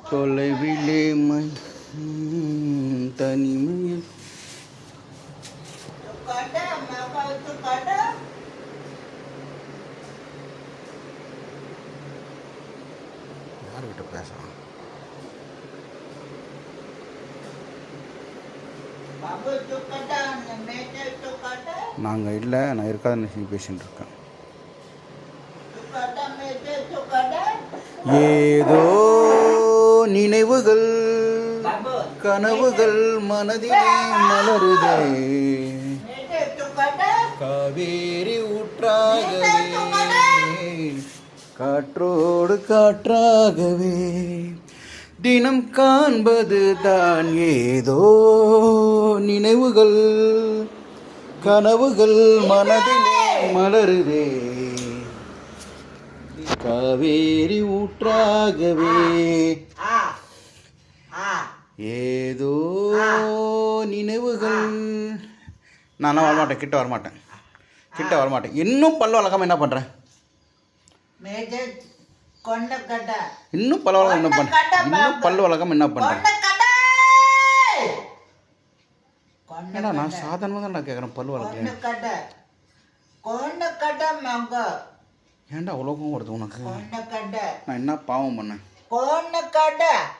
தொலைவிலே தனிமையில் யார்கிட்ட பேசலாம்? நாங்கள் இல்லை, நான் இருக்காத நினைச்சு பேசிட்டு இருக்கேன். ஏதோ நினைவுகள் கனவுகள் மனதிலே மலருதே, காவேரி ஊற்றாகவே காற்றோடு காற்றாகவே தினம் காண்பது தான் ஏதோ நினைவுகள் கனவுகள் மனதிலே மலருதே, காவேரி ஊற்றாகவே ஏதோ நினைவுகள். நான் வரமாட்டேன், கிட்ட வரமாட்டேன். இன்னும் பல்லு வளர்க்காம என்ன பண்ணுறேன்? இன்னும் பல்லு வளர்க்காம என்ன பண்ணுறேன்? ஏன்னா நான் சாதாரணமாக தான் நான் கேட்குறேன், பல்லு வளர்க்கல. ஏன்டா உலகம் வருது உனக்கு? நான் என்ன பாவம் பண்ணேன்?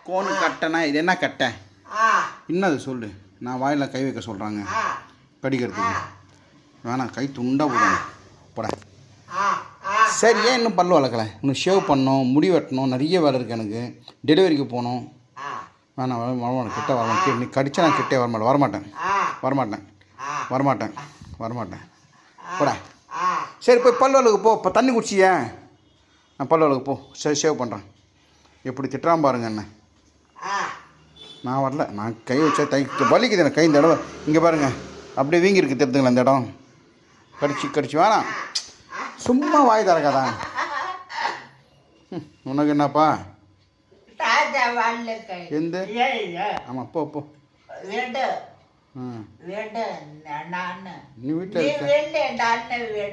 கோனு கட்டனா இது என்ன கட்டை? என்னது சொல்லு. நான் வாயில் கை வைக்க சொல்கிறாங்க கடிக்கிறதுக்கு. வேணாம், கை துண்டா போட. சரி, ஏன் இன்னும் பல்லு வளர்க்கலை? இன்னும் ஷேவ் பண்ணணும், முடி வெட்டணும், நிறைய வேலை இருக்குது எனக்கு. டெலிவரிக்கு போகணும். வேணாம், வரமாட்டேன், கிட்ட வரமாட்டேன். நீ கடிச்சா நான் கிட்டே வரமாட்டேன். போட. சரி, போய் பல்லு வளர்க்கு போ. இப்போ தண்ணி குடிச்சியே, நான் பல்லு வளர்க்கு போ. சரி, ஷேவ் பண்ணுறேன். எப்படி திட்டுறான் பாருங்க என்ன. நான் வரல, நான் கை வச்சா வலிக்குது எனக்கு கை. இந்த இடம் இங்கே பாருங்க, அப்படியே வீங்கி இருக்குது தெரிஞ்சுங்களா இந்த இடம். கடிச்சு வேணாம், சும்மா வாய் தரக்காதான். உனக்கு என்னப்பா? எந்த? ஆமாம், போ. நீ வீட்டில் இருக்க.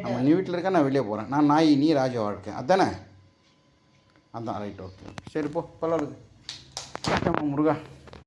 ஆமாம், நீ வீட்டில் இருக்க, நான் வெளியே போகிறேன். நான் நாய், நீ ராஜா வாழ்க்கை, அதானே? அதான் ரைட், ஓகே. சரி, போ பல்லு முருகா.